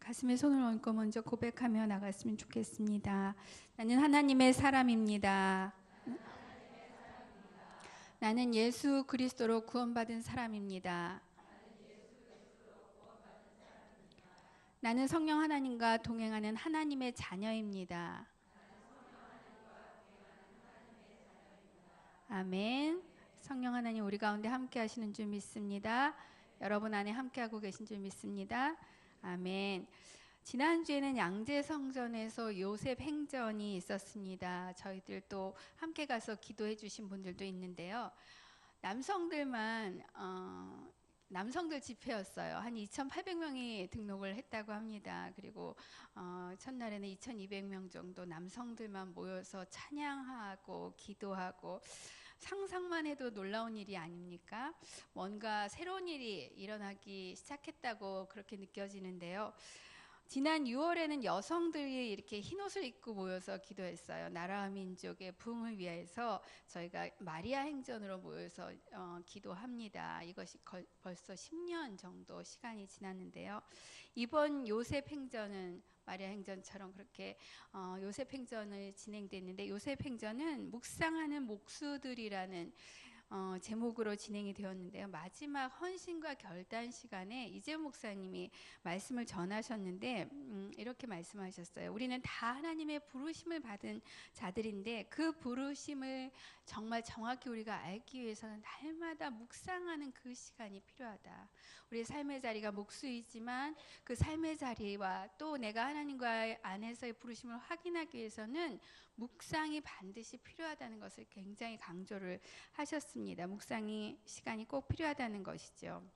가슴에 손을 얹고 먼저 고백하며 나갔으면 좋겠습니다. 나는 하나님의 사람입니다. 나는 예수 그리스도로 구원받은 사람입니다. 나는 성령 하나님과 동행하는 하나님의 자녀입니다. 아멘. 성령 하나님 우리 가운데 함께 하시는 줄 믿습니다. 여러분 안에 함께 하고 계신 줄 믿습니다. 아멘. 지난주에는 양재성전에서 요셉 행전이 있었습니다. 저희들 또 함께 가서 기도해 주신 분들도 있는데요. 남성들 집회였어요. 한 2,800명이 등록을 했다고 합니다. 그리고 첫날에는 2,200명 정도 남성들만 모여서 찬양하고 기도하고, 상상만 해도 놀라운 일이 아닙니까? 뭔가 새로운 일이 일어나기 시작했다고 그렇게 느껴지는데요. 지난 6월에는 여성들이 이렇게 흰옷을 입고 모여서 기도했어요. 나라와 민족의 부흥을 위해서 저희가 마리아 행전으로 모여서 기도합니다. 이것이 벌써 10년 정도 시간이 지났는데요. 이번 요셉 행전은 마리아 행전처럼 그렇게 요셉 행전을 진행됐는데, 요셉 행전은 묵상하는 목수들이라는 제목으로 진행이 되었는데요. 마지막 헌신과 결단 시간에 이재훈 목사님이 말씀을 전하셨는데 이렇게 말씀하셨어요. 우리는 다 하나님의 부르심을 받은 자들인데 그 부르심을 정말 정확히 우리가 알기 위해서는 날마다 묵상하는 그 시간이 필요하다. 우리의 삶의 자리가 목수이지만 그 삶의 자리와 또 내가 하나님과 안에서의 부르심을 확인하기 위해서는 묵상이 반드시 필요하다는 것을 굉장히 강조를 하셨습니다. 묵상이 시간이 꼭 필요하다는 것이죠.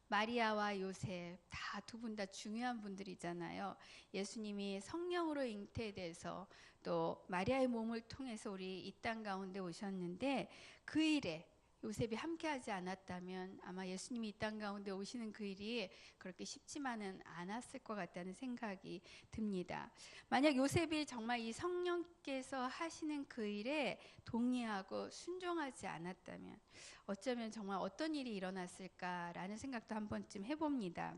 마리아와 요셉 다 두 분 다 중요한 분들이잖아요. 예수님이 성령으로 잉태돼서 또 마리아의 몸을 통해서 우리 이 땅 가운데 오셨는데, 그 일에 요셉이 함께하지 않았다면 아마 예수님이 이 땅 가운데 오시는 그 일이 그렇게 쉽지만은 않았을 것 같다는 생각이 듭니다. 만약 요셉이 정말 이 성령께서 하시는 그 일에 동의하고 순종하지 않았다면 어쩌면 정말 어떤 일이 일어났을까라는 생각도 한 번쯤 해봅니다.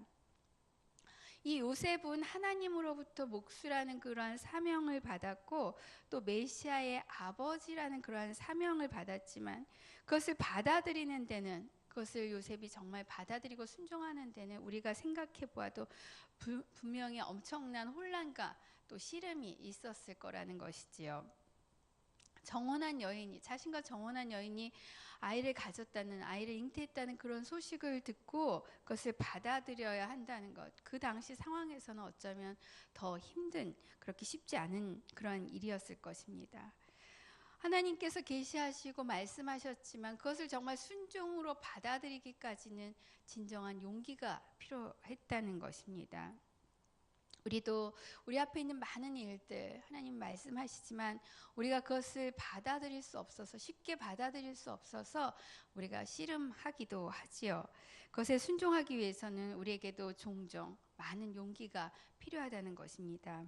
이 요셉은 하나님으로부터 목수라는 그러한 사명을 받았고 또 메시아의 아버지라는 그러한 사명을 받았지만, 그것을 받아들이는 데는, 그것을 요셉이 정말 받아들이고 순종하는 데는 우리가 생각해 보아도 분명히 엄청난 혼란과 또 시름이 있었을 거라는 것이지요. 정혼한 여인이, 자신과 정혼한 여인이 아이를 가졌다는, 아이를 잉태했다는 그런 소식을 듣고 그것을 받아들여야 한다는 것, 그 당시 상황에서는 어쩌면 더 힘든, 그렇게 쉽지 않은 그런 일이었을 것입니다. 하나님께서 계시하시고 말씀하셨지만 그것을 정말 순종으로 받아들이기까지는 진정한 용기가 필요했다는 것입니다. 우리도 우리 앞에 있는 많은 일들, 하나님 말씀하시지만 우리가 그것을 받아들일 수 없어서, 쉽게 받아들일 수 없어서 우리가 씨름하기도 하지요. 그것에 순종하기 위해서는 우리에게도 종종 많은 용기가 필요하다는 것입니다.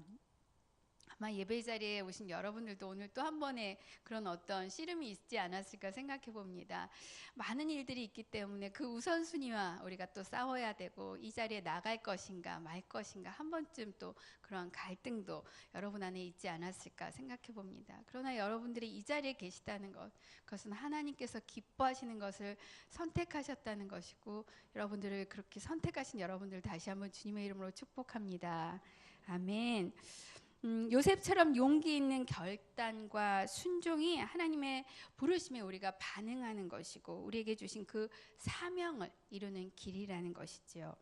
아마 예배 자리에 오신 여러분들도 오늘 또 한 번의 그런 어떤 씨름이 있지 않았을까 생각해 봅니다. 많은 일들이 있기 때문에 그 우선순위와 우리가 또 싸워야 되고, 이 자리에 나갈 것인가 말 것인가 한 번쯤 또 그런 갈등도 여러분 안에 있지 않았을까 생각해 봅니다. 그러나 여러분들이 이 자리에 계시다는 것, 그것은 하나님께서 기뻐하시는 것을 선택하셨다는 것이고, 여러분들을 그렇게 선택하신 여러분들 다시 한번 주님의 이름으로 축복합니다. 아멘. 요셉처럼 용기 있는 결단과 순종이 하나님의 부르심에 우리가 반응하는 것이고, 우리에게 주신 그 사명을 이루는 길이라는 것이지요.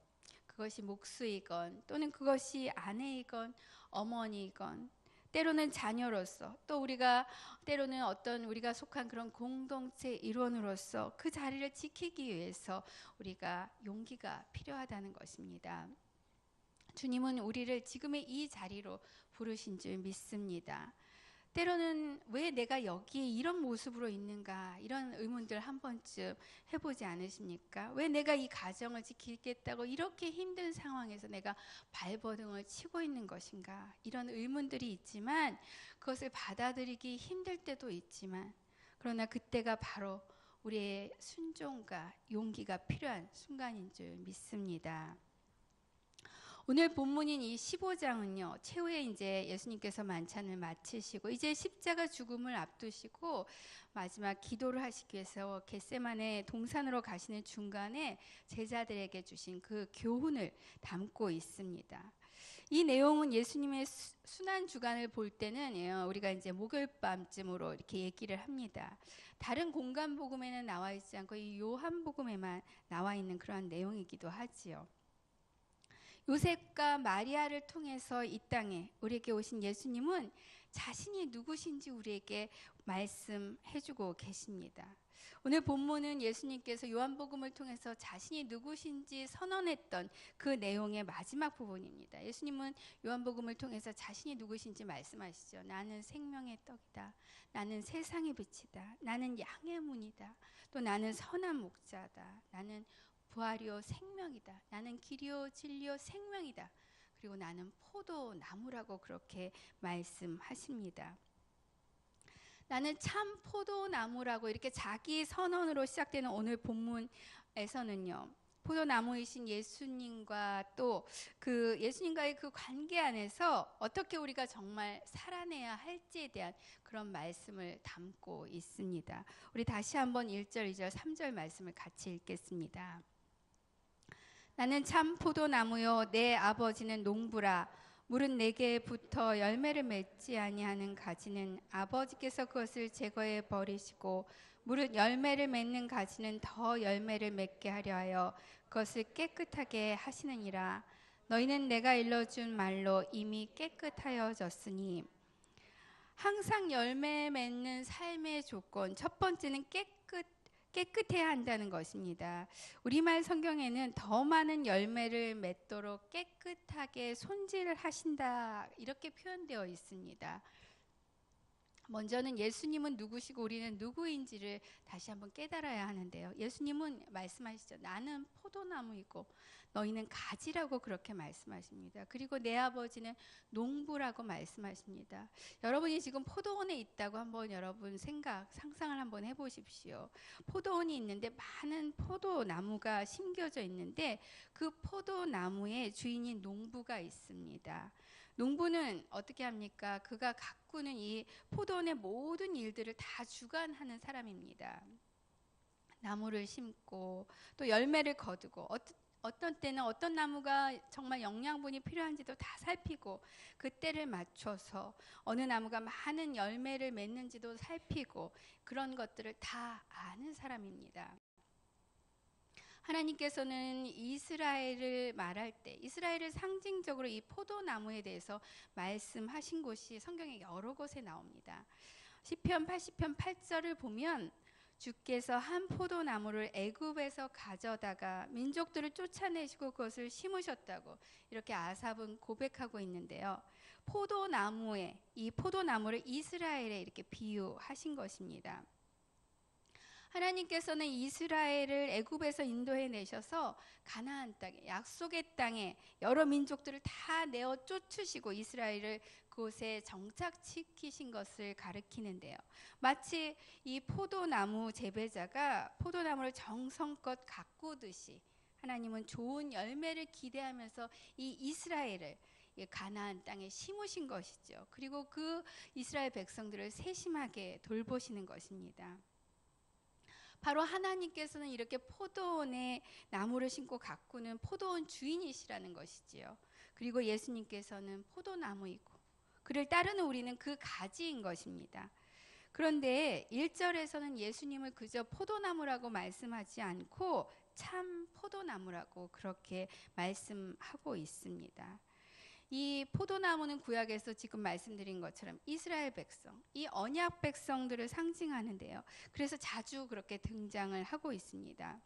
그것이 목수이건 또는 그것이 아내이건 어머니이건, 때로는 자녀로서, 또 우리가 때로는 어떤 우리가 속한 그런 공동체 일원으로서 그 자리를 지키기 위해서 우리가 용기가 필요하다는 것입니다. 주님은 우리를 지금의 이 자리로 부르신 줄 믿습니다. 때로는 왜 내가 여기에 이런 모습으로 있는가, 이런 의문들 한 번쯤 해보지 않으십니까? 왜 내가 이 가정을 지키겠다고 이렇게 힘든 상황에서 내가 발버둥을 치고 있는 것인가, 이런 의문들이 있지만, 그것을 받아들이기 힘들 때도 있지만, 그러나 그때가 바로 우리의 순종과 용기가 필요한 순간인 줄 믿습니다. 오늘 본문인 이 15장은요, 최후에 이제 예수님께서 만찬을 마치시고 이제 십자가 죽음을 앞두시고 마지막 기도를 하시기 위해서 겟세마네 동산으로 가시는 중간에 제자들에게 주신 그 교훈을 담고 있습니다. 이 내용은 예수님의 순환 주간을 볼 때는 우리가 이제 목요일 밤쯤으로 이렇게 얘기를 합니다. 다른 공간 복음에는 나와 있지 않고 이 요한 복음에만 나와 있는 그러한 내용이기도 하지요. 요셉과 마리아를 통해서 이 땅에 우리에게 오신 예수님은 자신이 누구신지 우리에게 말씀해주고 계십니다. 오늘 본문은 예수님께서 요한복음을 통해서 자신이 누구신지 선언했던 그 내용의 마지막 부분입니다. 예수님은 요한복음을 통해서 자신이 누구신지 말씀하시죠. 나는 생명의 떡이다. 나는 세상의 빛이다. 나는 양의 문이다. 또 나는 선한 목자다. 나는 부활이요 생명이다. 나는 길이요 진리요 생명이다. 그리고 나는 포도나무라고 그렇게 말씀하십니다. 나는 참 포도나무라고 이렇게 자기 선언으로 시작되는 오늘 본문에서는요, 포도나무이신 예수님과 또 그 예수님과의 그 관계 안에서 어떻게 우리가 정말 살아내야 할지에 대한 그런 말씀을 담고 있습니다. 우리 다시 한번 1절, 2절, 3절 말씀을 같이 읽겠습니다. 나는 참 포도나무요 내 아버지는 농부라. 물은 내게 붙어 열매를 맺지 아니하는 가지는 아버지께서 그것을 제거해 버리시고 물은 열매를 맺는 가지는 더 열매를 맺게 하려 하여 그것을 깨끗하게 하시느니라. 너희는 내가 일러준 말로 이미 깨끗하여졌으니. 항상 열매 맺는 삶의 조건 첫 번째는 깨끗해야 한다는 것입니다. 우리말 성경에는 더 많은 열매를 맺도록 깨끗하게 손질을 하신다 이렇게 표현되어 있습니다. 먼저는 예수님은 누구시고 우리는 누구인지를 다시 한번 깨달아야 하는데요. 예수님은 말씀하시죠. 나는 포도나무이고 너희는 가지라고 그렇게 말씀하십니다. 그리고 내 아버지는 농부라고 말씀하십니다. 여러분이 지금 포도원에 있다고 한번 여러분 상상을 한번 해보십시오. 포도원이 있는데 많은 포도나무가 심겨져 있는데 그 포도나무의 주인인 농부가 있습니다. 농부는 어떻게 합니까? 그가 가꾸는 이 포도원의 모든 일들을 다 주관하는 사람입니다. 나무를 심고 또 열매를 거두고 어떤 때는 어떤 나무가 정말 영양분이 필요한지도 다 살피고 그때를 맞춰서 어느 나무가 많은 열매를 맺는지도 살피고 그런 것들을 다 아는 사람입니다. 하나님께서는 이스라엘을 말할 때 이스라엘을 상징적으로 이 포도나무에 대해서 말씀하신 곳이 성경에 여러 곳에 나옵니다. 시편 80편 8절을 보면 주께서 한 포도나무를 애굽에서 가져다가 민족들을 쫓아내시고 그것을 심으셨다고 이렇게 아삽은 고백하고 있는데요. 이 포도나무를 이스라엘에 이렇게 비유하신 것입니다. 하나님께서는 이스라엘을 애굽에서 인도해 내셔서 가나안 땅에 약속의 땅에 여러 민족들을 다 내어 쫓으시고 이스라엘을 그곳에 정착시키신 것을 가리키는데요. 마치 이 포도나무 재배자가 포도나무를 정성껏 가꾸듯이 하나님은 좋은 열매를 기대하면서 이 이스라엘을 가나안 땅에 심으신 것이죠. 그리고 그 이스라엘 백성들을 세심하게 돌보시는 것입니다. 바로 하나님께서는 이렇게 포도원에 나무를 심고 가꾸는 포도원 주인이시라는 것이지요. 그리고 예수님께서는 포도나무이고 그를 따르는 우리는 그 가지인 것입니다. 그런데 1절에서는 예수님을 그저 포도나무라고 말씀하지 않고 참 포도나무라고 그렇게 말씀하고 있습니다. 이 포도나무는 구약에서 지금 말씀드린 것처럼 이스라엘 백성, 이 언약 백성들을 상징하는데요. 그래서 자주 그렇게 등장을 하고 있습니다.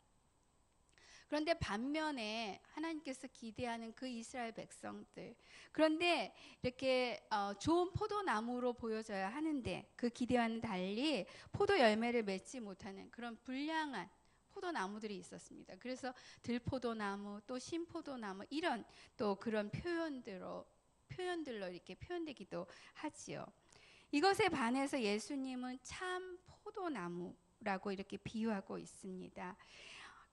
그런데 반면에 하나님께서 기대하는 그 이스라엘 백성들, 그런데 이렇게 좋은 포도나무로 보여져야 하는데 그 기대와는 달리 포도 열매를 맺지 못하는 그런 불량한 포도나무들이 있었습니다. 그래서 들포도나무 또 신포도나무 이런 또 그런 표현들로 이렇게 표현되기도 하지요. 이것에 반해서 예수님은 참 포도나무라고 이렇게 비유하고 있습니다.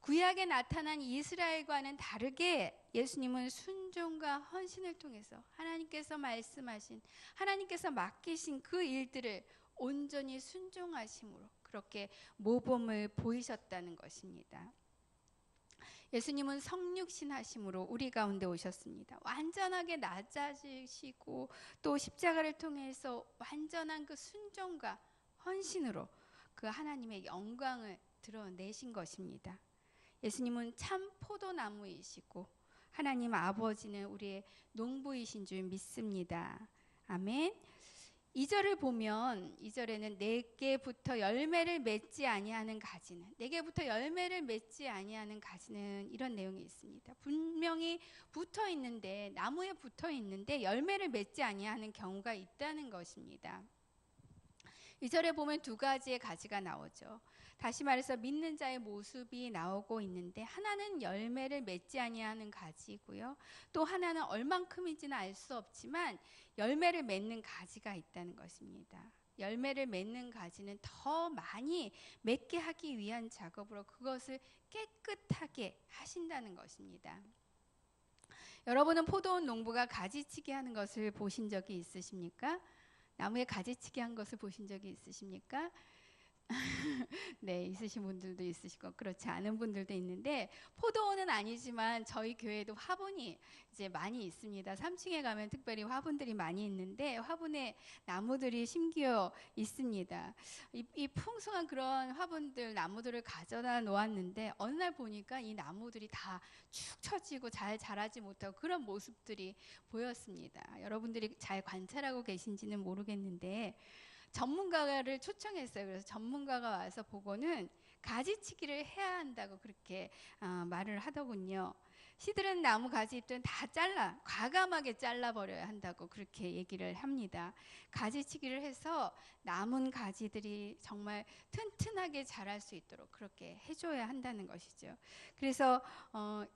구약에 나타난 이스라엘과는 다르게 예수님은 순종과 헌신을 통해서 하나님께서 말씀하신, 하나님께서 맡기신 그 일들을 온전히 순종하심으로 그렇게 모범을 보이셨다는 것입니다. 예수님은 성육신 하심으로 우리 가운데 오셨습니다. 완전하게 낮아지시고 또 십자가를 통해서 완전한 그 순종과 헌신으로 그 하나님의 영광을 드러내신 것입니다. 예수님은 참 포도나무이시고 하나님 아버지는 우리의 농부이신 줄 믿습니다. 아멘. 2절을 보면 2절에는 내게부터 열매를 맺지 아니하는 가지는, 내게부터 열매를 맺지 아니하는 가지는 이런 내용이 있습니다. 분명히 붙어 있는데, 나무에 붙어 있는데 열매를 맺지 아니하는 경우가 있다는 것입니다. 2절에 보면 두 가지의 가지가 나오죠. 다시 말해서 믿는 자의 모습이 나오고 있는데, 하나는 열매를 맺지 아니하는 가지고요. 또 하나는 얼만큼인지는 알 수 없지만 열매를 맺는 가지가 있다는 것입니다. 열매를 맺는 가지는 더 많이 맺게 하기 위한 작업으로 그것을 깨끗하게 하신다는 것입니다. 여러분은 포도원 농부가 가지치기 하는 것을 보신 적이 있으십니까? 나무에 가지치기 한 것을 보신 적이 있으십니까? 네, 있으신 분들도 있으시고 그렇지 않은 분들도 있는데, 포도원은 아니지만 저희 교회도 화분이 이제 많이 있습니다. 3층에 가면 특별히 화분들이 많이 있는데 화분에 나무들이 심겨 있습니다. 이 풍성한 그런 화분들, 나무들을 가져다 놓았는데 어느 날 보니까 이 나무들이 다 축 처지고 잘 자라지 못하고 그런 모습들이 보였습니다. 여러분들이 잘 관찰하고 계신지는 모르겠는데 전문가를 초청했어요. 그래서 전문가가 와서 보고는 가지치기를 해야 한다고 그렇게 말을 하더군요. 시들은 나무 가지 잎들은 다 과감하게 잘라버려야 한다고 그렇게 얘기를 합니다. 가지치기를 해서 남은 가지들이 정말 튼튼하게 자랄 수 있도록 그렇게 해줘야 한다는 것이죠. 그래서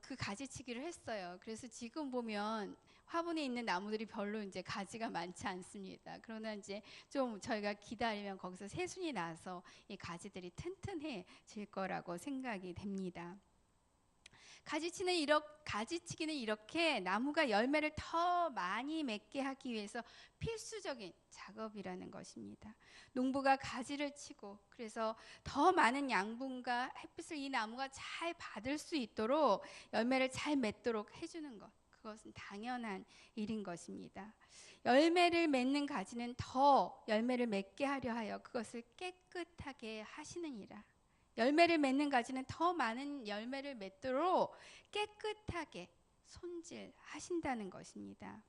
그 가지치기를 했어요. 그래서 지금 보면 화분에 있는 나무들이 별로 이제 가지가 많지 않습니다. 그러나 이제 좀 저희가 기다리면 거기서 새순이 나서 이 가지들이 튼튼해질 거라고 생각이 됩니다. 가지치기는 이렇게 나무가 열매를 더 많이 맺게 하기 위해서 필수적인 작업이라는 것입니다. 농부가 가지를 치고 그래서 더 많은 양분과 햇빛을 이 나무가 잘 받을 수 있도록 열매를 잘 맺도록 해주는 것, 그것은 당연한 일인 것입니다. 열매를 맺는 가지는 더 열매를 맺게 하려 하여 그것을 깨끗하게 하시느니라. 열매를 맺는 가지는 더 많은 열매를 맺도록 깨끗하게 손질하신다는 것입니다.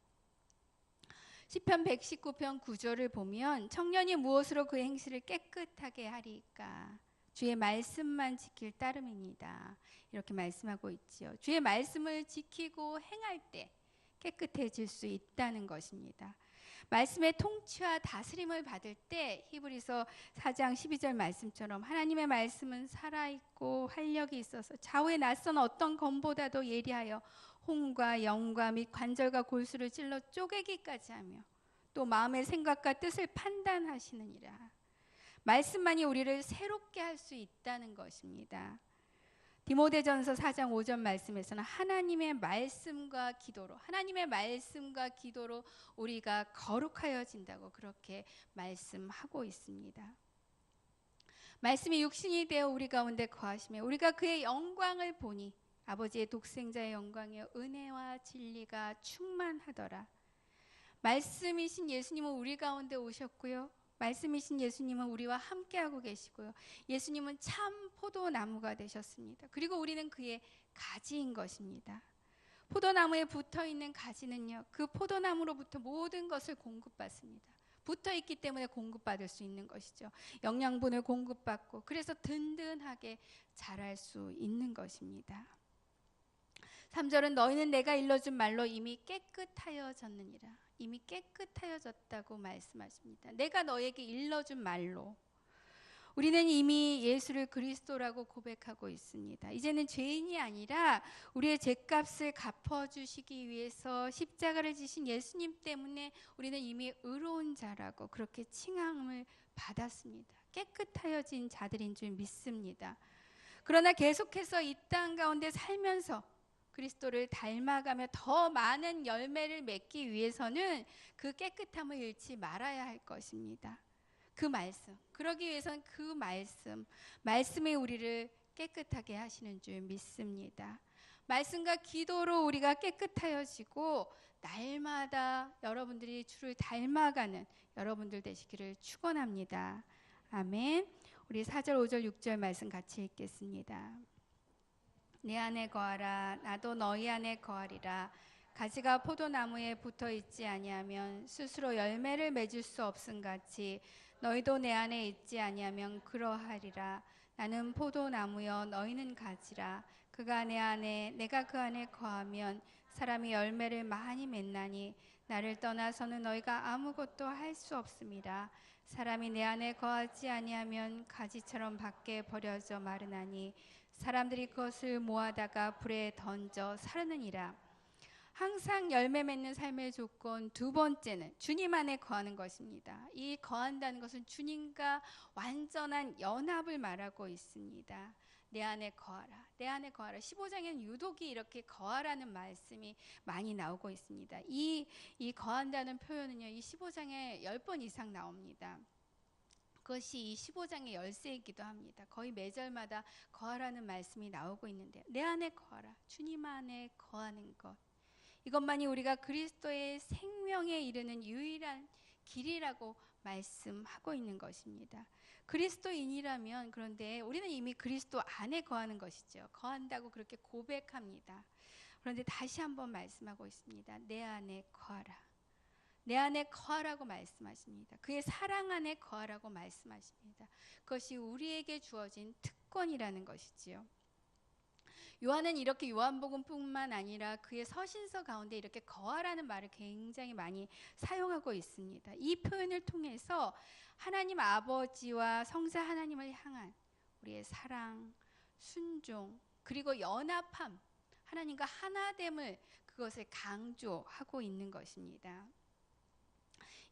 시편 119편 9절을 보면 청년이 무엇으로 그 행실을 깨끗하게 하리까? 주의 말씀만 지킬 따름입니다. 이렇게 말씀하고 있지요. 주의 말씀을 지키고 행할 때 깨끗해질 수 있다는 것입니다. 말씀의 통치와 다스림을 받을 때 히브리서 4장 12절 말씀처럼 하나님의 말씀은 살아있고 활력이 있어서 좌우에 낯선 어떤 검보다도 예리하여 혼과 영과 및 관절과 골수를 찔러 쪼개기까지 하며 또 마음의 생각과 뜻을 판단하시느니라. 말씀만이 우리를 새롭게 할 수 있다는 것입니다. 디모데전서 4장 5절 말씀에서는 하나님의 말씀과 기도로 우리가 거룩하여진다고 그렇게 말씀하고 있습니다. 말씀이 육신이 되어 우리 가운데 거하시며 우리가 그의 영광을 보니 아버지의 독생자의 영광이여 은혜와 진리가 충만하더라. 말씀이신 예수님은 우리 가운데 오셨고요. 말씀이신 예수님은 우리와 함께하고 계시고요. 예수님은 참 포도나무가 되셨습니다. 그리고 우리는 그의 가지인 것입니다. 포도나무에 붙어있는 가지는요, 그 포도나무로부터 모든 것을 공급받습니다. 붙어있기 때문에 공급받을 수 있는 것이죠. 영양분을 공급받고 그래서 든든하게 자랄 수 있는 것입니다. 3절은 너희는 내가 일러준 말로 이미 깨끗하여졌느니라. 이미 깨끗하여졌다고 말씀하십니다. 내가 너에게 일러준 말로. 우리는 이미 예수를 그리스도라고 고백하고 있습니다. 이제는 죄인이 아니라 우리의 죄값을 갚아주시기 위해서 십자가를 지신 예수님 때문에 우리는 이미 의로운 자라고 그렇게 칭함을 받았습니다. 깨끗하여진 자들인 줄 믿습니다. 그러나 계속해서 이 땅 가운데 살면서 그리스도를 닮아가며 더 많은 열매를 맺기 위해서는 그 깨끗함을 잃지 말아야 할 것입니다. 그 말씀, 그러기 위해서는 그 말씀이 우리를 깨끗하게 하시는 줄 믿습니다. 말씀과 기도로 우리가 깨끗하여지고 날마다 여러분들이 주를 닮아가는 여러분들 되시기를 축원합니다. 아멘. 우리 4절, 5절, 6절 말씀 같이 읽겠습니다. 내 안에 거하라, 나도 너희 안에 거하리라. 가지가 포도나무에 붙어 있지 아니하면 스스로 열매를 맺을 수 없음같이 너희도 내 안에 있지 아니하면 그러하리라. 나는 포도나무여 너희는 가지라. 그가 내 안에 내가 그 안에 거하면 사람이 열매를 많이 맺나니 나를 떠나서는 너희가 아무것도 할 수 없습니다. 사람이 내 안에 거하지 아니하면 가지처럼 밖에 버려져 마르나니 사람들이 그것을 모아다가 불에 던져 사르느니라. 항상 열매 맺는 삶의 조건 두 번째는 주님 안에 거하는 것입니다. 이 거한다는 것은 주님과 완전한 연합을 말하고 있습니다. 내 안에 거하라, 내 안에 거하라. 15장에는 유독이 이렇게 거하라는 말씀이 많이 나오고 있습니다. 이 거한다는 표현은요, 이 15장에 10번 이상 나옵니다. 그것이 이 15장의 열쇠이기도 합니다. 거의 매절마다 거하라는 말씀이 나오고 있는데, 내 안에 거하라, 주님 안에 거하는 것, 이것만이 우리가 그리스도의 생명에 이르는 유일한 길이라고 말씀하고 있는 것입니다. 그리스도인이라면, 그런데 우리는 이미 그리스도 안에 거하는 것이죠. 거한다고 그렇게 고백합니다. 그런데 다시 한번 말씀하고 있습니다. 내 안에 거하라, 내 안에 거하라고 말씀하십니다. 그의 사랑 안에 거하라고 말씀하십니다. 그것이 우리에게 주어진 특권이라는 것이지요. 요한은 이렇게 요한복음뿐만 아니라 그의 서신서 가운데 이렇게 거하라는 말을 굉장히 많이 사용하고 있습니다. 이 표현을 통해서 하나님 아버지와 성자 하나님을 향한 우리의 사랑, 순종, 그리고 연합함, 하나님과 하나됨을, 그것을 강조하고 있는 것입니다.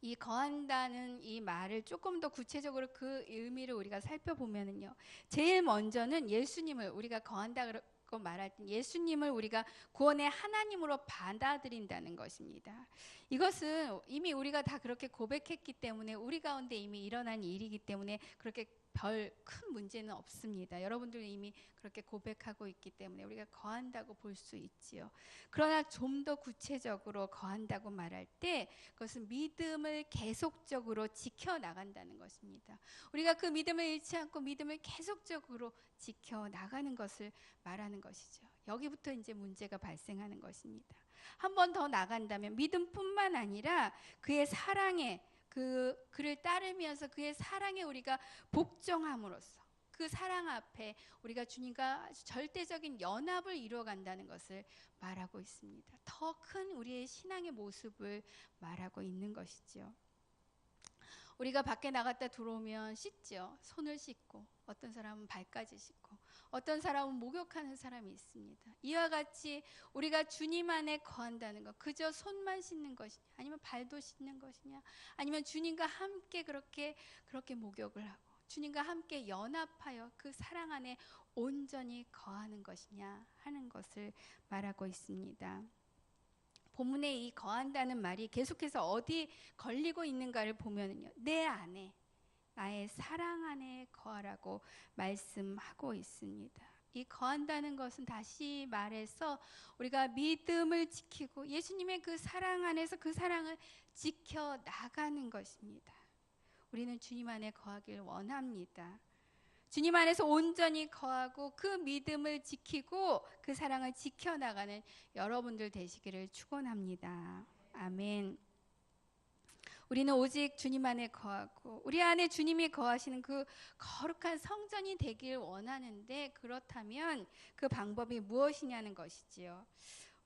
이 거한다는 이 말을 조금 더 구체적으로 그 의미를 우리가 살펴보면요, 제일 먼저는 예수님을 우리가 거한다고 말할 때 예수님을 우리가 구원의 하나님으로 받아들인다는 것입니다. 이것은 이미 우리가 다 그렇게 고백했기 때문에, 우리 가운데 이미 일어난 일이기 때문에 그렇게 별 큰 문제는 없습니다. 여러분들은 이미 그렇게 고백하고 있기 때문에 우리가 거한다고 볼 수 있지요. 그러나 좀 더 구체적으로 거한다고 말할 때 그것은 믿음을 계속적으로 지켜나간다는 것입니다. 우리가 그 믿음을 잃지 않고 믿음을 계속적으로 지켜나가는 것을 말하는 것이죠. 여기부터 이제 문제가 발생하는 것입니다. 한 번 더 나간다면 믿음뿐만 아니라 그의 사랑에, 그를 따르면서 그의 사랑에 우리가 복종함으로써 그 사랑 앞에 우리가 주님과 절대적인 연합을 이루어간다는 것을 말하고 있습니다. 더 큰 우리의 신앙의 모습을 말하고 있는 것이죠. 우리가 밖에 나갔다 들어오면 씻죠. 손을 씻고, 어떤 사람은 발까지 씻고, 어떤 사람은 목욕하는 사람이 있습니다. 이와 같이 우리가 주님 안에 거한다는 것, 그저 손만 씻는 것이냐, 아니면 발도 씻는 것이냐, 아니면 주님과 함께 그렇게 목욕을 하고 주님과 함께 연합하여 그 사랑 안에 온전히 거하는 것이냐 하는 것을 말하고 있습니다. 본문에 이 거한다는 말이 계속해서 어디 걸리고 있는가를 보면요, 내 안에, 나의 사랑 안에 거하라고 말씀하고 있습니다. 이 거한다는 것은 다시 말해서 우리가 믿음을 지키고 예수님의 그 사랑 안에서 그 사랑을 지켜나가는 것입니다. 우리는 주님 안에 거하길 원합니다. 주님 안에서 온전히 거하고 그 믿음을 지키고 그 사랑을 지켜나가는 여러분들 되시기를 축원합니다. 아멘. 우리는 오직 주님 안에 거하고 우리 안에 주님이 거하시는 그 거룩한 성전이 되길 원하는데, 그렇다면 그 방법이 무엇이냐는 것이지요.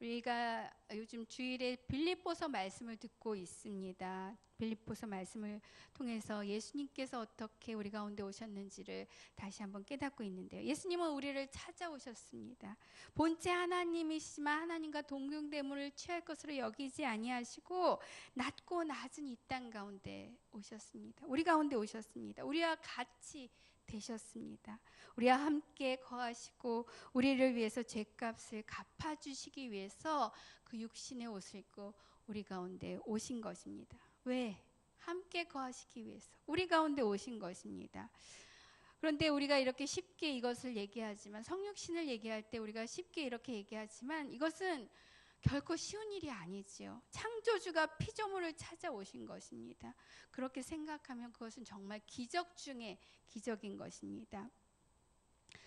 우리가 요즘 주일에 빌립보서 말씀을 듣고 있습니다. 빌립보서 말씀을 통해서 예수님께서 어떻게 우리 가운데 오셨는지를 다시 한번 깨닫고 있는데요. 예수님은 우리를 찾아오셨습니다. 본체 하나님이시지만 하나님과 동등됨을 취할 것으로 여기지 아니하시고 낮고 낮은 이 땅 가운데 오셨습니다. 우리 가운데 오셨습니다. 우리와 같이 되셨습니다. 우리와 함께 거하시고 우리를 위해서 죄값을 갚아주시기 위해서 그 육신의 옷을 입고 우리 가운데 오신 것입니다. 왜? 함께 거하시기 위해서 우리 가운데 오신 것입니다. 그런데 우리가 이렇게 쉽게 이것을 얘기하지만, 성육신을 얘기할 때 우리가 쉽게 이렇게 얘기하지만 이것은 결코 쉬운 일이 아니지요. 창조주가 피조물을 찾아오신 것입니다. 그렇게 생각하면 그것은 정말 기적 중에 기적인 것입니다.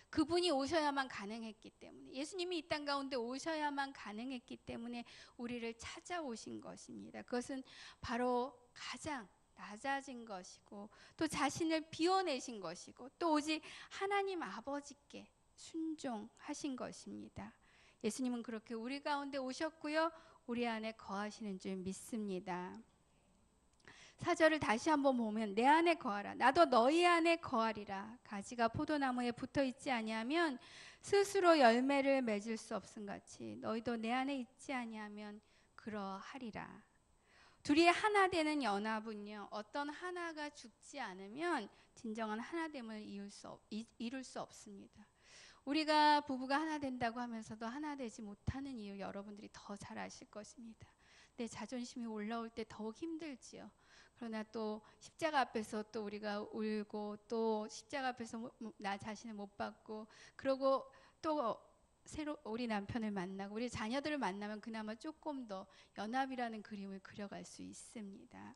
그분이 오셔야만 가능했기 때문에, 예수님이 이 땅 가운데 오셔야만 가능했기 때문에 우리를 찾아오신 것입니다. 그것은 바로 가장 낮아진 것이고, 또 자신을 비워내신 것이고, 또 오직 하나님 아버지께 순종하신 것입니다. 예수님은 그렇게 우리 가운데 오셨고요, 우리 안에 거하시는 줄 믿습니다. 4절을 다시 한번 보면, 내 안에 거하라, 나도 너희 안에 거하리라. 가지가 포도나무에 붙어 있지 아니하면 스스로 열매를 맺을 수 없음같이 너희도 내 안에 있지 아니하면 그러하리라. 둘이 하나 되는 연합은요, 어떤 하나가 죽지 않으면 진정한 하나됨을 이룰 수 없습니다. 우리가 부부가 하나 된다고 하면서도 하나 되지 못하는 이유, 여러분들이 더 잘 아실 것입니다. 내 자존심이 올라올 때 더욱 힘들지요. 그러나 또 십자가 앞에서 또 우리가 울고, 또 십자가 앞에서 나 자신을 못 받고, 그러고 또 새로 우리 남편을 만나고 우리 자녀들을 만나면 그나마 조금 더 연합이라는 그림을 그려갈 수 있습니다.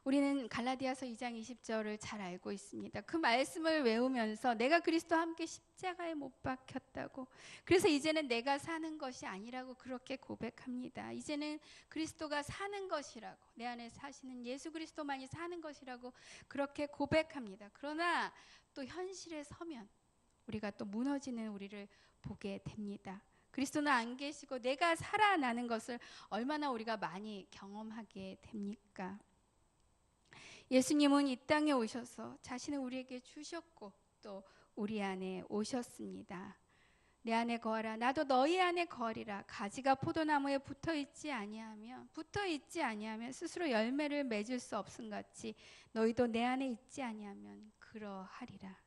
우리는 갈라디아서 2장 20절을 잘 알고 있습니다. 그 말씀을 외우면서 내가 그리스도와 함께 십자가에 못 박혔다고, 그래서 이제는 내가 사는 것이 아니라고 그렇게 고백합니다. 이제는 그리스도가 사는 것이라고, 내 안에 사시는 예수 그리스도만이 사는 것이라고 그렇게 고백합니다. 그러나 또 현실에 서면 우리가 또 무너지는 우리를 보게 됩니다. 그리스도는 안 계시고 내가 살아나는 것을 얼마나 우리가 많이 경험하게 됩니까? 예수님은 이 땅에 오셔서 자신을 우리에게 주셨고 또 우리 안에 오셨습니다. 내 안에 거하라, 나도 너희 안에 거하리라. 가지가 포도나무에 붙어 있지 아니하면 스스로 열매를 맺을 수 없음같이 너희도 내 안에 있지 아니하면 그러하리라.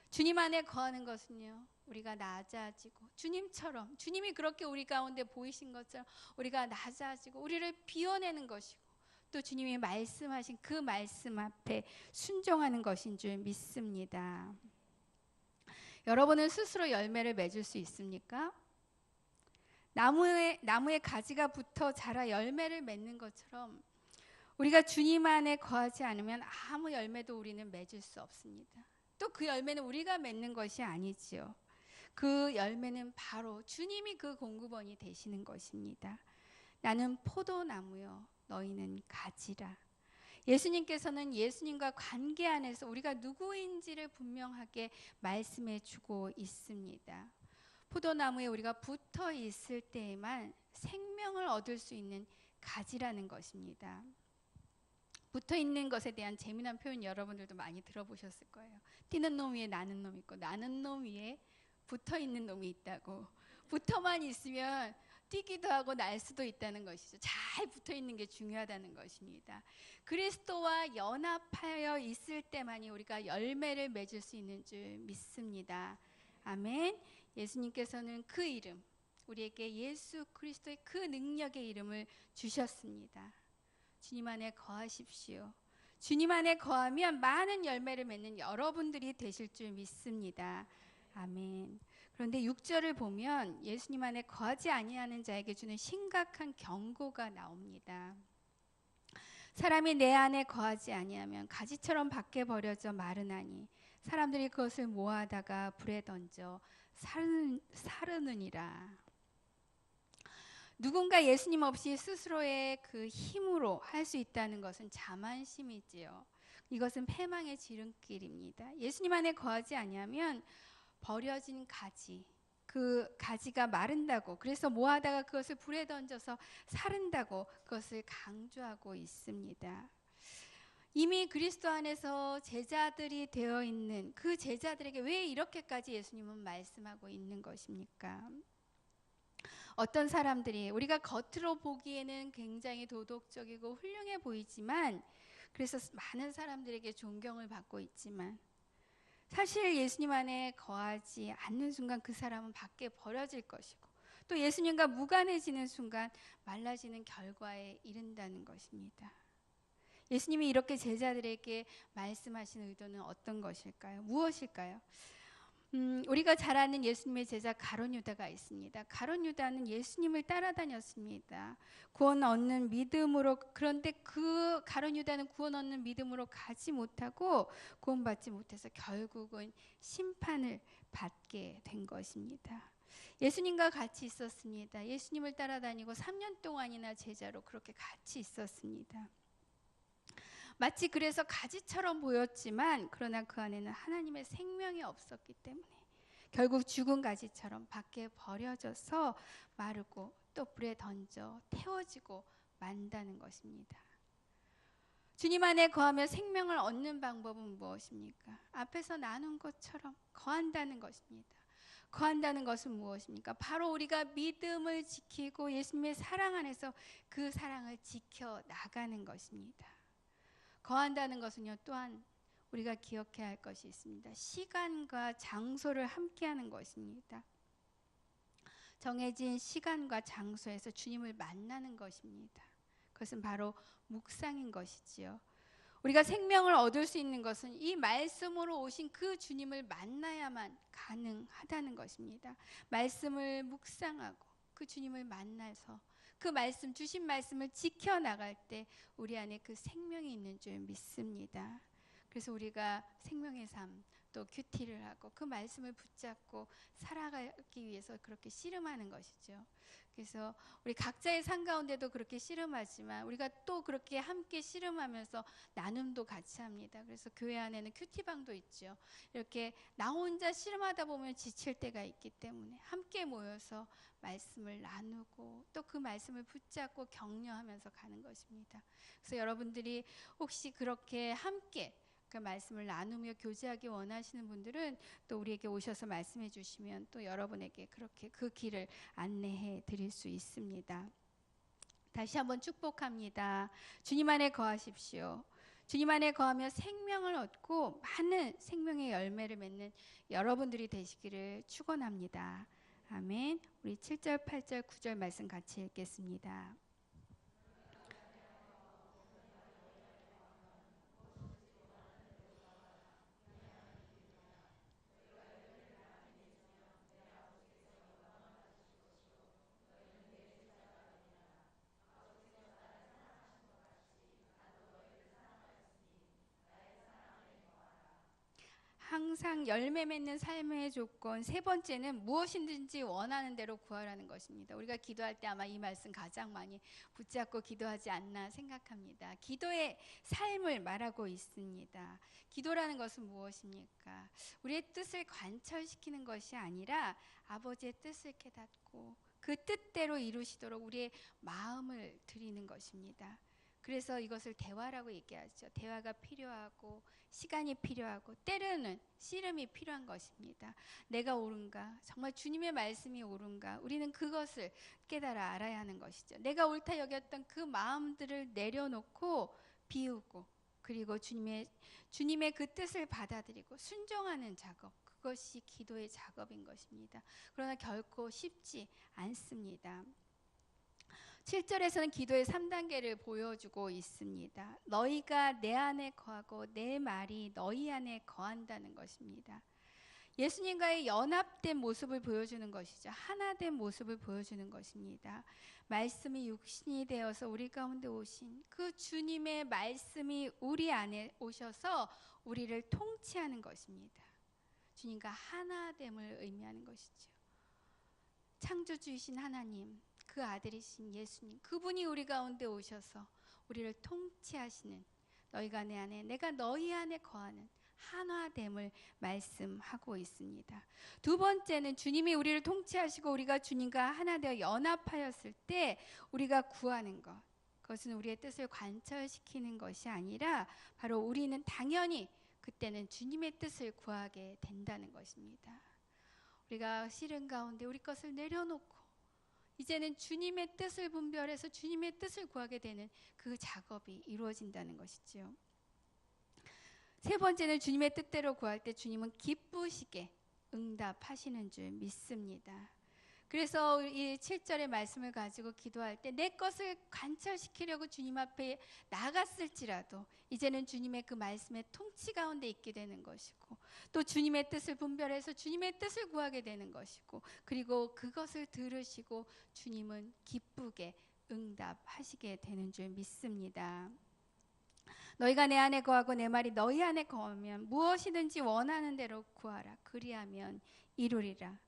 주님 안에 거하는 것은요, 우리가 낮아지고 주님처럼, 주님이 그렇게 우리 가운데 보이신 것처럼 우리가 낮아지고 우리를 비워내는 것이고, 또 주님이 말씀하신 그 말씀 앞에 순종하는 것인 줄 믿습니다. 여러분은 스스로 열매를 맺을 수 있습니까? 나무에 가지가 붙어 자라 열매를 맺는 것처럼 우리가 주님 안에 거하지 않으면 아무 열매도 우리는 맺을 수 없습니다. 또 그 열매는 우리가 맺는 것이 아니지요. 그 열매는 바로 주님이 그 공급원이 되시는 것입니다. 나는 포도나무요, 너희는 가지라. 예수님께서는 예수님과 관계 안에서 우리가 누구인지를 분명하게 말씀해 주고 있습니다. 포도나무에 우리가 붙어 있을 때에만 생명을 얻을 수 있는 가지라는 것입니다. 붙어 있는 것에 대한 재미난 표현 여러분들도 많이 들어보셨을 거예요. 뛰는 놈 위에 나는 놈 있고, 나는 놈 위에 붙어 있는 놈이 있다고. 붙어만 있으면 뛰기도 하고 날 수도 있다는 것이죠. 잘 붙어 있는 게 중요하다는 것입니다. 그리스도와 연합하여 있을 때만이 우리가 열매를 맺을 수 있는 줄 믿습니다. 아멘. 예수님께서는 그 이름, 우리에게 예수 그리스도의 그 능력의 이름을 주셨습니다. 주님 안에 거하십시오. 주님 안에 거하면 많은 열매를 맺는 여러분들이 되실 줄 믿습니다. 아멘. 그런데 6절을 보면 예수님 안에 거하지 아니하는 자에게 주는 심각한 경고가 나옵니다. 사람이 내 안에 거하지 아니하면 가지처럼 밖에 버려져 마르나니 사람들이 그것을 모아다가 불에 던져 사르느니라. 누군가 예수님 없이 스스로의 그 힘으로 할 수 있다는 것은 자만심이지요. 이것은 패망의 지름길입니다. 예수님 안에 거하지 아니하면 버려진 가지, 그 가지가 마른다고, 그래서 모아다가 그것을 불에 던져서 사른다고 그것을 강조하고 있습니다. 이미 그리스도 안에서 제자들이 되어 있는 그 제자들에게 왜 이렇게까지 예수님은 말씀하고 있는 것입니까? 어떤 사람들이 우리가 겉으로 보기에는 굉장히 도덕적이고 훌륭해 보이지만 그래서 많은 사람들에게 존경을 받고 있지만 사실 예수님 안에 거하지 않는 순간 그 사람은 밖에 버려질 것이고 또 예수님과 무관해지는 순간 말라지는 결과에 이른다는 것입니다. 예수님이 이렇게 제자들에게 말씀하신 의도는 어떤 것일까요? 무엇일까요? 우리가 잘 아는 예수님의 제자 가룟 유다가 있습니다. 가룟 유다는 예수님을 따라다녔습니다. 구원 얻는 믿음으로. 그런데 그 가룟 유다는 구원 얻는 믿음으로 가지 못하고 구원받지 못해서 결국은 심판을 받게 된 것입니다. 예수님과 같이 있었습니다. 예수님을 따라다니고 3년 동안이나 제자로 그렇게 같이 있었습니다. 마치 그래서 가지처럼 보였지만 그러나 그 안에는 하나님의 생명이 없었기 때문에 결국 죽은 가지처럼 밖에 버려져서 마르고 또 불에 던져 태워지고 만다는 것입니다. 주님 안에 거하며 생명을 얻는 방법은 무엇입니까? 앞에서 나눈 것처럼 거한다는 것입니다. 거한다는 것은 무엇입니까? 바로 우리가 믿음을 지키고 예수님의 사랑 안에서 그 사랑을 지켜 나가는 것입니다. 거한다는 것은요, 또한 우리가 기억해야 할 것이 있습니다. 시간과 장소를 함께하는 것입니다. 정해진 시간과 장소에서 주님을 만나는 것입니다. 그것은 바로 묵상인 것이지요. 우리가 생명을 얻을 수 있는 것은 이 말씀으로 오신 그 주님을 만나야만 가능하다는 것입니다. 말씀을 묵상하고 그 주님을 만나서 그 말씀, 주신 말씀을 지켜나갈 때 우리 안에 그 생명이 있는 줄 믿습니다. 그래서 우리가 생명의 삶, 또 큐티를 하고 그 말씀을 붙잡고 살아가기 위해서 그렇게 씨름하는 것이죠. 그래서 우리 각자의 삶 가운데도 그렇게 씨름하지만 우리가 또 그렇게 함께 씨름하면서 나눔도 같이 합니다. 그래서 교회 안에는 큐티방도 있죠. 이렇게 나 혼자 씨름하다 보면 지칠 때가 있기 때문에 함께 모여서 말씀을 나누고 또 그 말씀을 붙잡고 격려하면서 가는 것입니다. 그래서 여러분들이 혹시 그렇게 함께 그 말씀을 나누며 교제하기 원하시는 분들은 또 우리에게 오셔서 말씀해 주시면 또 여러분에게 그렇게 그 길을 안내해 드릴 수 있습니다. 다시 한번 축복합니다. 주님 안에 거하십시오. 주님 안에 거하며 생명을 얻고 많은 생명의 열매를 맺는 여러분들이 되시기를 축원합니다. 아멘. 우리 7절, 8절, 9절 말씀 같이 읽겠습니다. 항상 열매 맺는 삶의 조건 세 번째는 무엇이든지 원하는 대로 구하라는 것입니다. 우리가 기도할 때 아마 이 말씀 가장 많이 붙잡고 기도하지 않나 생각합니다. 기도의 삶을 말하고 있습니다. 기도라는 것은 무엇입니까? 우리의 뜻을 관철시키는 것이 아니라 아버지의 뜻을 깨닫고 그 뜻대로 이루시도록 우리의 마음을 드리는 것입니다. 그래서 이것을 대화라고 얘기하죠. 대화가 필요하고 시간이 필요하고 때로는 씨름이 필요한 것입니다. 내가 옳은가? 정말 주님의 말씀이 옳은가? 우리는 그것을 깨달아 알아야 하는 것이죠. 내가 옳다 여겼던 그 마음들을 내려놓고 비우고 그리고 주님의 그 뜻을 받아들이고 순종하는 작업, 그것이 기도의 작업인 것입니다. 그러나 결코 쉽지 않습니다. 7절에서는 기도의 3단계를 보여주고 있습니다. 너희가 내 안에 거하고 내 말이 너희 안에 거한다는 것입니다. 예수님과의 연합된 모습을 보여주는 것이죠. 하나된 모습을 보여주는 것입니다. 말씀이 육신이 되어서 우리 가운데 오신 그 주님의 말씀이 우리 안에 오셔서 우리를 통치하는 것입니다. 주님과 하나됨을 의미하는 것이죠. 창조주이신 하나님, 그 아들이신 예수님, 그분이 우리 가운데 오셔서 우리를 통치하시는, 너희가 내 안에 내가 너희 안에 거하는 하나됨을 말씀하고 있습니다. 두 번째는 주님이 우리를 통치하시고 우리가 주님과 하나 되어 연합하였을 때 우리가 구하는 것, 그것은 우리의 뜻을 관철시키는 것이 아니라 바로 우리는 당연히 그때는 주님의 뜻을 구하게 된다는 것입니다. 우리가 시련 가운데 우리 것을 내려놓고 이제는 주님의 뜻을 분별해서 주님의 뜻을 구하게 되는 그 작업이 이루어진다는 것이죠. 세 번째는 주님의 뜻대로 구할 때 주님은 기쁘시게 응답하시는 줄 믿습니다. 그래서 이 7절의 말씀을 가지고 기도할 때 내 것을 관철시키려고 주님 앞에 나갔을지라도 이제는 주님의 그 말씀의 통치 가운데 있게 되는 것이고, 또 주님의 뜻을 분별해서 주님의 뜻을 구하게 되는 것이고, 그리고 그것을 들으시고 주님은 기쁘게 응답하시게 되는 줄 믿습니다. 너희가 내 안에 거하고 내 말이 너희 안에 거하면 무엇이든지 원하는 대로 구하라. 그리하면 이루리라.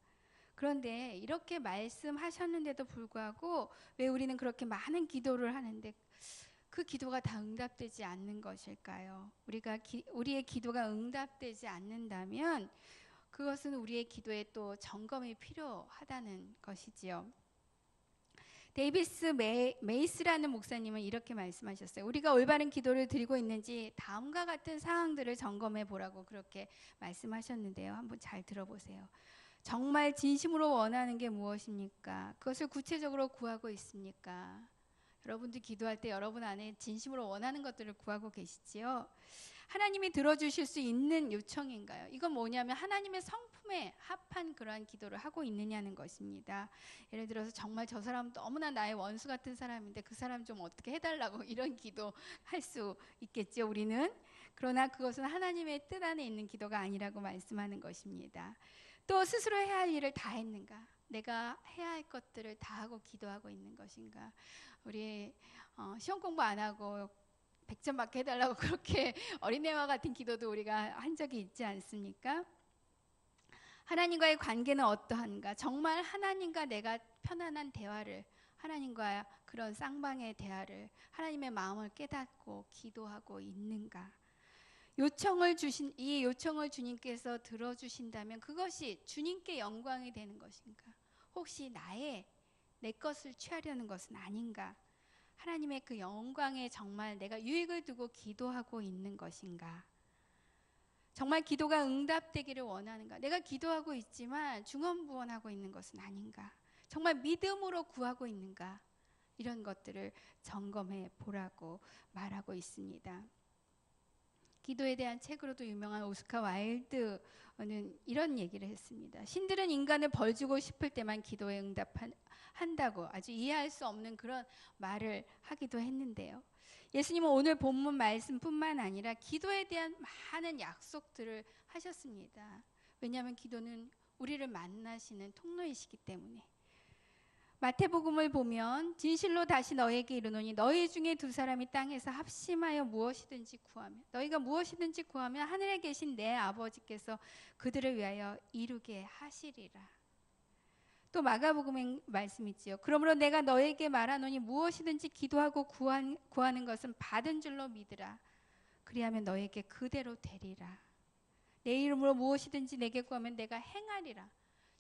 그런데 이렇게 말씀하셨는데도 불구하고 왜 우리는 그렇게 많은 기도를 하는데 그 기도가 다 응답되지 않는 것일까요? 우리의 기도가 응답되지 않는다면 그것은 우리의 기도에 또 점검이 필요하다는 것이지요. 데이비스 메이스라는 목사님은 이렇게 말씀하셨어요. 우리가 올바른 기도를 드리고 있는지 다음과 같은 사항들을 점검해 보라고 그렇게 말씀하셨는데요. 한번 잘 들어보세요. 정말 진심으로 원하는 게 무엇입니까? 그것을 구체적으로 구하고 있습니까? 여러분들 기도할 때 여러분 안에 진심으로 원하는 것들을 구하고 계시지요? 하나님이 들어주실 수 있는 요청인가요? 이건 뭐냐면 하나님의 성품에 합한 그러한 기도를 하고 있느냐는 것입니다. 예를 들어서 정말 저 사람 너무나 나의 원수 같은 사람인데 그 사람 좀 어떻게 해달라고 이런 기도 할 수 있겠죠, 우리는. 그러나 그것은 하나님의 뜻 안에 있는 기도가 아니라고 말씀하는 것입니다. 또 스스로 해야 할 일을 다 했는가? 내가 해야 할 것들을 다 하고 기도하고 있는 것인가? 우리 시험 공부 안 하고 100점 맞게 해달라고 그렇게 어린애와 같은 기도도 우리가 한 적이 있지 않습니까? 하나님과의 관계는 어떠한가? 정말 하나님과 내가 편안한 대화를, 하나님과 그런 쌍방의 대화를, 하나님의 마음을 깨닫고 기도하고 있는가? 이 요청을 주님께서 들어주신다면 그것이 주님께 영광이 되는 것인가? 혹시 내 것을 취하려는 것은 아닌가? 하나님의 그 영광에 정말 내가 유익을 두고 기도하고 있는 것인가? 정말 기도가 응답되기를 원하는가? 내가 기도하고 있지만 중언부언하고 있는 것은 아닌가? 정말 믿음으로 구하고 있는가? 이런 것들을 점검해 보라고 말하고 있습니다. 기도에 대한 책으로도 유명한 오스카 와일드는 이런 얘기를 했습니다. 신들은 인간을 벌주고 싶을 때만 기도에 응답한다고 아주 이해할 수 없는 그런 말을 하기도 했는데요. 예수님은 오늘 본문 말씀뿐만 아니라 기도에 대한 많은 약속들을 하셨습니다. 왜냐하면 기도는 우리를 만나시는 통로이시기 때문에. 마태복음을 보면 진실로 다시 너에게 이르노니 너희 중에 두 사람이 땅에서 합심하여 무엇이든지 구하면, 너희가 무엇이든지 구하면 하늘에 계신 내 아버지께서 그들을 위하여 이루게 하시리라. 또 마가복음의 말씀이지요. 그러므로 내가 너에게 말하노니 무엇이든지 기도하고 구하는 것은 받은 줄로 믿으라. 그리하면 너에게 그대로 되리라. 내 이름으로 무엇이든지 내게 구하면 내가 행하리라.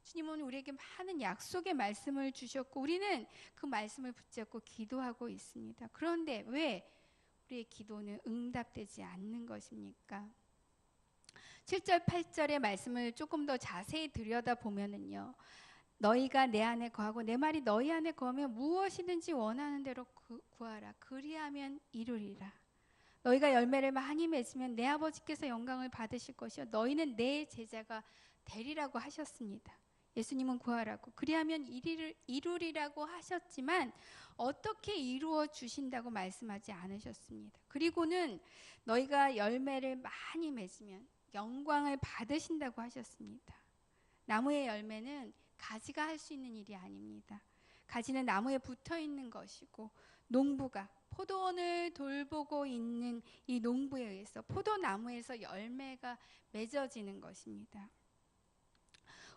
주님은 우리에게 많은 약속의 말씀을 주셨고 우리는 그 말씀을 붙잡고 기도하고 있습니다. 그런데 왜 우리의 기도는 응답되지 않는 것입니까? 7절 8절의 말씀을 조금 더 자세히 들여다보면은요, 너희가 내 안에 거하고 내 말이 너희 안에 거하면 무엇이든지 원하는 대로 구하라. 그리하면 이루리라. 너희가 열매를 많이 맺으면 내 아버지께서 영광을 받으실 것이요 너희는 내 제자가 되리라고 하셨습니다. 예수님은 구하라고, 그리하면 이루리라고 하셨지만 어떻게 이루어 주신다고 말씀하지 않으셨습니다. 그리고는 너희가 열매를 많이 맺으면 영광을 받으신다고 하셨습니다. 나무의 열매는 가지가 할 수 있는 일이 아닙니다. 가지는 나무에 붙어 있는 것이고, 농부가 포도원을 돌보고 있는 이 농부에 의해서 포도나무에서 열매가 맺어지는 것입니다.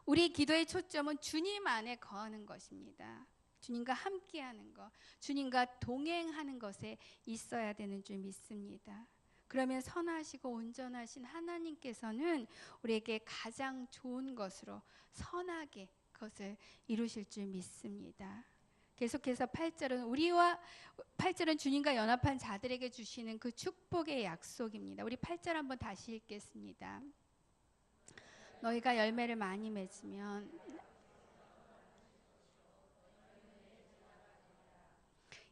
우리 기도의 초점은 주님 안에 거하는 것입니다. 주님과 함께하는 것, 주님과 동행하는 것에 있어야 되는 줄 믿습니다. 그러면 선하시고 온전하신 하나님께서는 우리에게 가장 좋은 것으로 선하게 그것을 이루실 줄 믿습니다. 계속해서 8절은 주님과 연합한 자들에게 주시는 그 축복의 약속입니다. 우리 8절 한번 다시 읽겠습니다. 너희가 열매를 많이 맺으면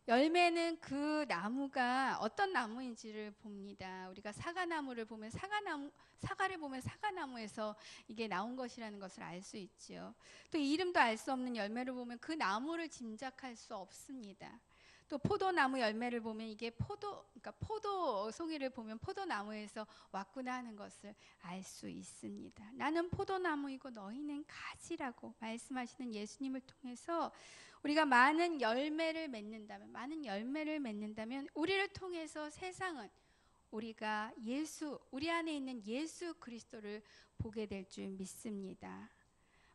열매는 그 나무가 어떤 나무인지를 봅니다. 우리가 사과나무를 보면 사과를 보면 사과나무에서 이게 나온 것이라는 것을 알 수 있지요. 또 이름도 알 수 없는 열매를 보면 그 나무를 짐작할 수 없습니다. 또 포도나무 열매를 보면 이게 그러니까 포도송이를 보면 포도나무에서 왔구나 하는 것을 알 수 있습니다. 나는 포도나무이고 너희는 가지라고 말씀하시는 예수님을 통해서 우리가 많은 열매를 맺는다면 우리를 통해서 세상은 우리가 우리 안에 있는 예수 그리스도를 보게 될 줄 믿습니다.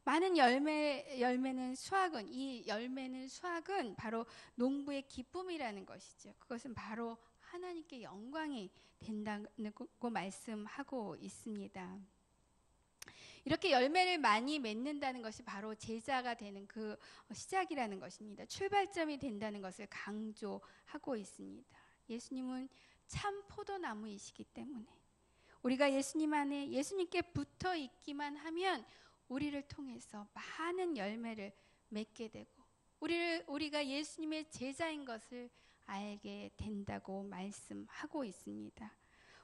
많은 열매는 수확은 바로 농부의 기쁨이라는 것이죠. 그것은 바로 하나님께 영광이 된다고 말씀하고 있습니다. 이렇게 열매를 많이 맺는다는 것이 바로 제자가 되는 그 시작이라는 것입니다. 출발점이 된다는 것을 강조하고 있습니다. 예수님은 참 포도나무이시기 때문에 우리가 예수님 안에 예수님께 붙어 있기만 하면 우리를 통해서 많은 열매를 맺게 되고 우리가 예수님의 제자인 것을 알게 된다고 말씀하고 있습니다.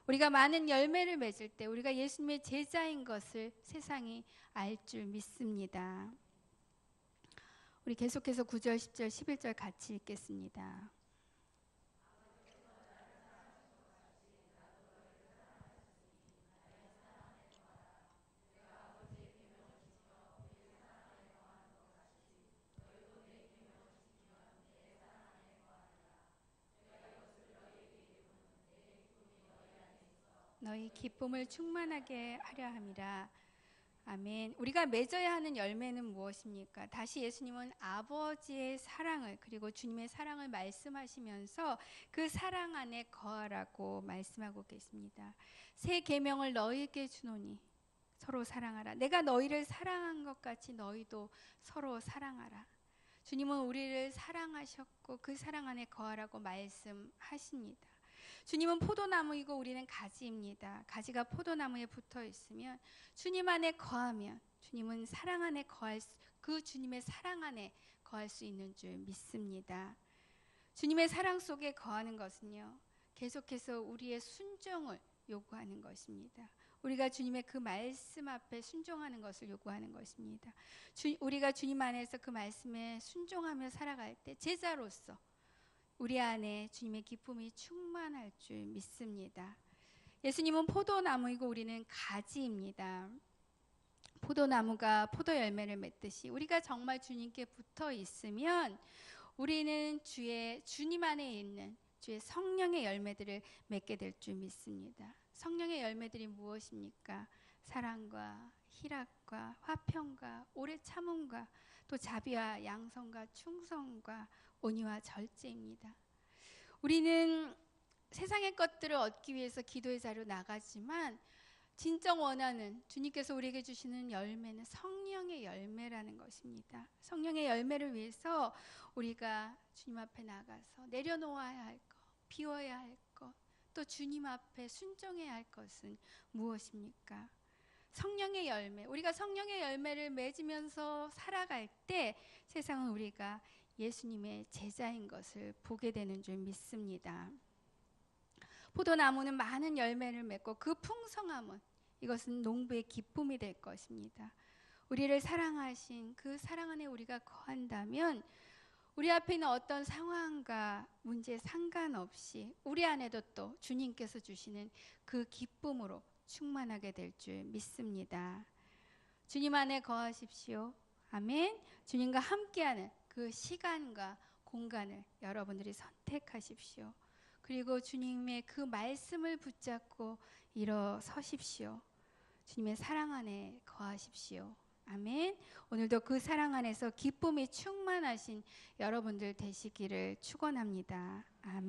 우리가 많은 열매를 맺을 때 우리가 예수님의 제자인 것을 세상이 알 줄 믿습니다. 우리 계속해서 9절, 10절, 11절 같이 읽겠습니다. 너희 기쁨을 충만하게 하려 함이라. 아멘. 우리가 맺어야 하는 열매는 무엇입니까? 다시 예수님은 아버지의 사랑을 그리고 주님의 사랑을 말씀하시면서 그 사랑 안에 거하라고 말씀하고 계십니다. 새 계명을 너희에게 주노니 서로 사랑하라. 내가 너희를 사랑한 것 같이 너희도 서로 사랑하라. 주님은 우리를 사랑하셨고 그 사랑 안에 거하라고 말씀하십니다. 주님은 포도나무이고 우리는 가지입니다. 가지가 포도나무에 붙어 있으면 주님 안에 거하면 주님은 사랑 안에 그 주님의 사랑 안에 거할 수 있는 줄 믿습니다. 주님의 사랑 속에 거하는 것은요, 계속해서 우리의 순종을 요구하는 것입니다. 우리가 주님의 그 말씀 앞에 순종하는 것을 요구하는 것입니다. 우리가 주님 안에서 그 말씀에 순종하며 살아갈 때 제자로서 우리 안에 주님의 기쁨이 충만할 줄 믿습니다. 예수님은 포도나무이고 우리는 가지입니다. 포도나무가 포도 열매를 맺듯이 우리가 정말 주님께 붙어 있으면 우리는 주님 안에 있는 주의 성령의 열매들을 맺게 될 줄 믿습니다. 성령의 열매들이 무엇입니까? 사랑과 희락과 화평과 오래 참음과 또 자비와 양선과 충성과 온유와 절제입니다. 우리는 세상의 것들을 얻기 위해서 기도의 자리로 나가지만 진정 원하는 주님께서 우리에게 주시는 열매는 성령의 열매라는 것입니다. 성령의 열매를 위해서 우리가 주님 앞에 나가서 내려놓아야 할 것, 비워야 할 것, 또 주님 앞에 순종해야 할 것은 무엇입니까? 성령의 열매. 우리가 성령의 열매를 맺으면서 살아갈 때 세상은 우리가 예수님의 제자인 것을 보게 되는 줄 믿습니다. 포도나무는 많은 열매를 맺고 그 풍성함은 이것은 농부의 기쁨이 될 것입니다. 우리를 사랑하신 그 사랑 안에 우리가 거한다면 우리 앞에 있는 어떤 상황과 문제에 상관없이 우리 안에도 또 주님께서 주시는 그 기쁨으로 충만하게 될 줄 믿습니다. 주님 안에 거하십시오. 아멘. 주님과 함께하는 그 시간과 공간을 여러분들이 선택하십시오. 그리고 주님의 그 말씀을 붙잡고 일어서십시오. 주님의 사랑 안에 거하십시오. 아멘. 오늘도 그 사랑 안에서 기쁨이 충만하신 여러분들 되시기를 축원합니다. 아멘.